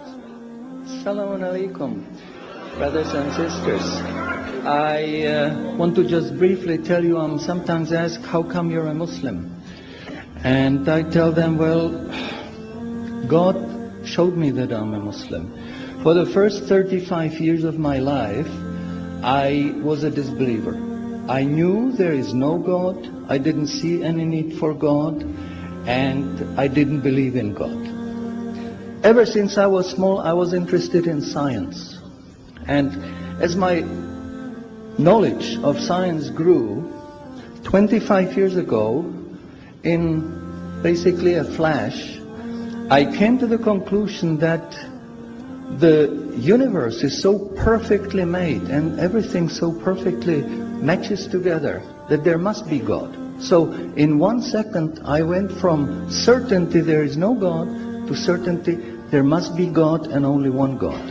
Assalamu alaikum, brothers and sisters. I want to just briefly tell you, I'm sometimes asked, how come you're a Muslim? And I tell them, well, God showed me that I'm a Muslim. For the first 35 years of my life, I was a disbeliever. I knew there is no God, I didn't see any need for God, and I didn't believe in God. Ever since I was small, I was interested in science. And as my knowledge of science grew, 25 years ago, in basically a flash, I came to the conclusion that the universe is so perfectly made and everything so perfectly matches together that there must be God. So in 1 second, I went from certainty there is no God to certainty there must be God and only one God.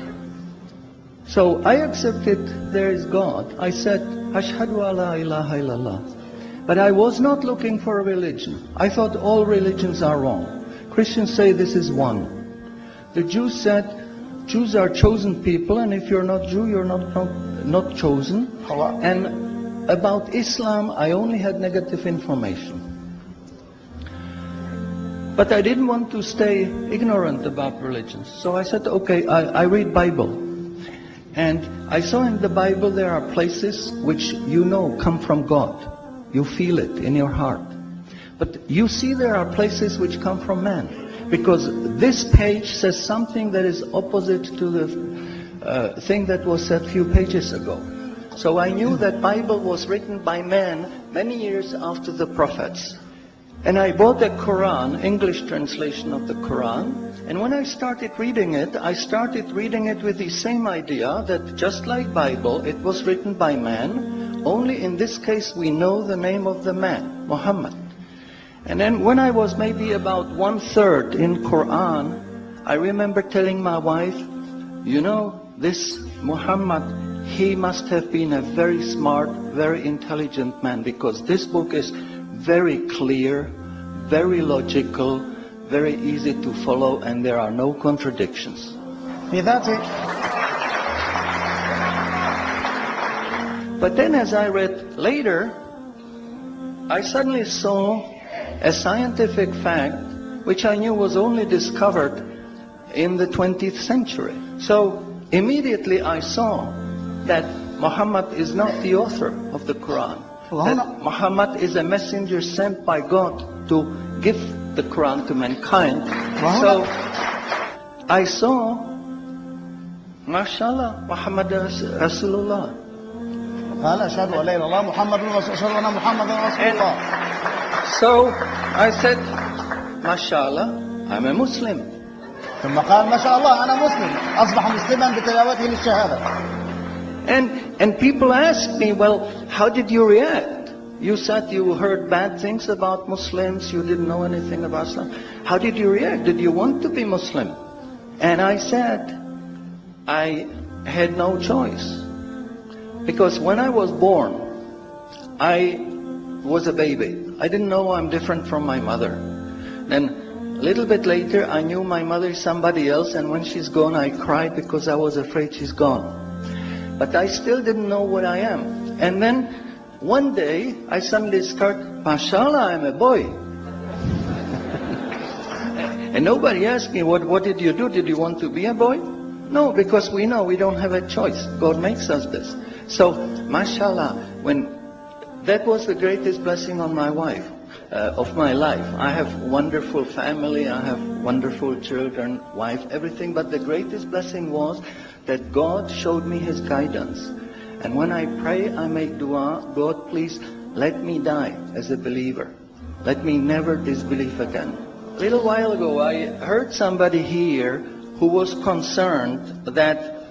So I accepted there is God. I said, Ashhadu alla ilaha illallah. But I was not looking for a religion. I thought all religions are wrong. Christians say this is one. The Jews said, Jews are chosen people, and if you're not Jew, you're not chosen. And about Islam, I only had negative information. But I didn't want to stay ignorant about religions. So I said, okay, I read Bible. And I saw in the Bible there are places which you know come from God. You feel it in your heart. But you see there are places which come from man. Because this page says something that is opposite to the thing that was said a few pages ago. So I knew that Bible was written by men many years after the prophets. And I bought a Quran, English translation of the Quran. And when I started reading it with the same idea that just like Bible, it was written by man. Only in this case we know the name of the man, Muhammad. And then when I was maybe about 1/3 in Quran, I remember telling my wife, you know, this Muhammad, he must have been a very smart, very intelligent man, because this book is very clear, very logical, very easy to follow, and there are no contradictions. But then as I read later, I suddenly saw a scientific fact which I knew was only discovered in the 20th century. So immediately I saw that Muhammad is not the author of the Quran. That Muhammad is a messenger sent by God to give the Quran to mankind. So I saw, mashallah, Muhammad Rasulullah. So I said, mashallah, I'm a Muslim. ثم قال ما شاء الله أنا مسلم أصبح مسلما بتلاوته للشهادة. And people ask me, well, how did you react? You said you heard bad things about Muslims, you didn't know anything about Islam. How did you react? Did you want to be Muslim? And I said, I had no choice. Because when I was born, I was a baby. I didn't know I'm different from my mother. Then a little bit later, I knew my mother is somebody else, and when she's gone, I cried because I was afraid she's gone. But I still didn't know what I am. And then one day, I suddenly start, mashallah, I'm a boy. And nobody asked me, what did you do? Did you want to be a boy? No, because we know we don't have a choice. God makes us this. So, mashallah, that was the greatest blessing on my wife, of my life. I have wonderful family, I have wonderful children, wife, everything. But the greatest blessing was that God showed me His guidance. And when I pray, I make dua, God, please let me die as a believer. Let me never disbelieve again. A little while ago, I heard somebody here who was concerned that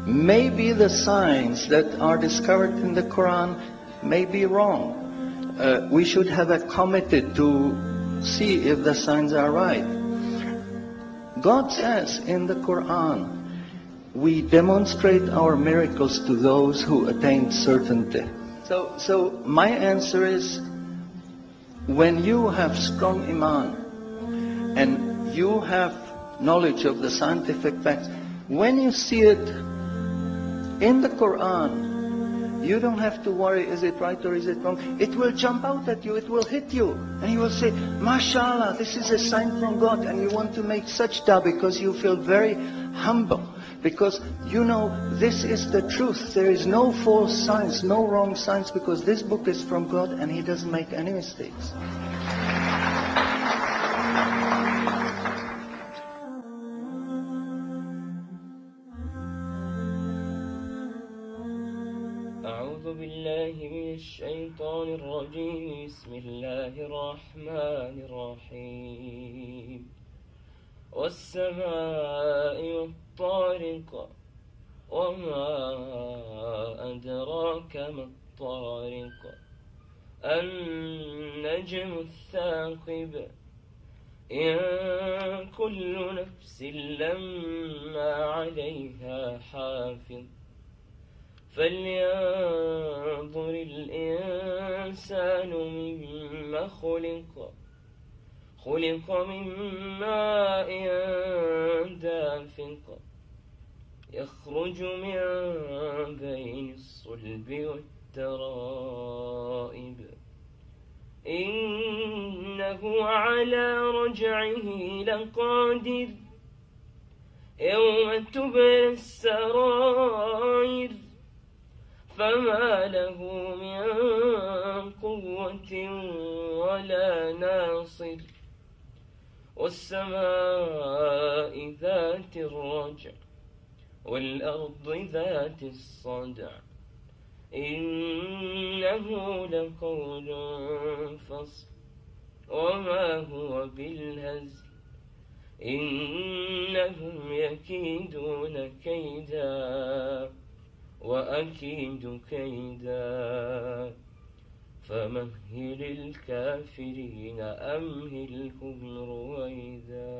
maybe the signs that are discovered in the Quran may be wrong. We should have a committee to see if the signs are right. God says in the Quran, we demonstrate our miracles to those who attain certainty. So my answer is, when you have strong iman and you have knowledge of the scientific facts. When you see it in the Quran, you don't have to worry, is it right or is it wrong? It will jump out at you, it will hit you. And you will say, MashaAllah, this is a sign from God. And you want to make sajda because you feel very humble. Because you know this is the truth. There is no false science, no wrong science, because this book is from God and He doesn't make any mistakes. أعوذ بالله من الشيطان الرجيم. بسم الله الرحمن الرحيم. والسماء والطارق وما أدراك ما الطارق النجم الثاقب إن كل نفس لما عليها حافظ فلينظر الإنسان مما خلق من ماء دافق يخرج من بين الصلب والترائب إنه على رجعه لقادر يوم تبلى السرائر فما له من قوة ولا ناصر والسماء ذات الرجع والأرض ذات الصدع إنه لقول فصل وما هو بالهزل إنهم يكيدون كيدا وأكيد كيدا فمهل الكافرين أمهلهم رويدا.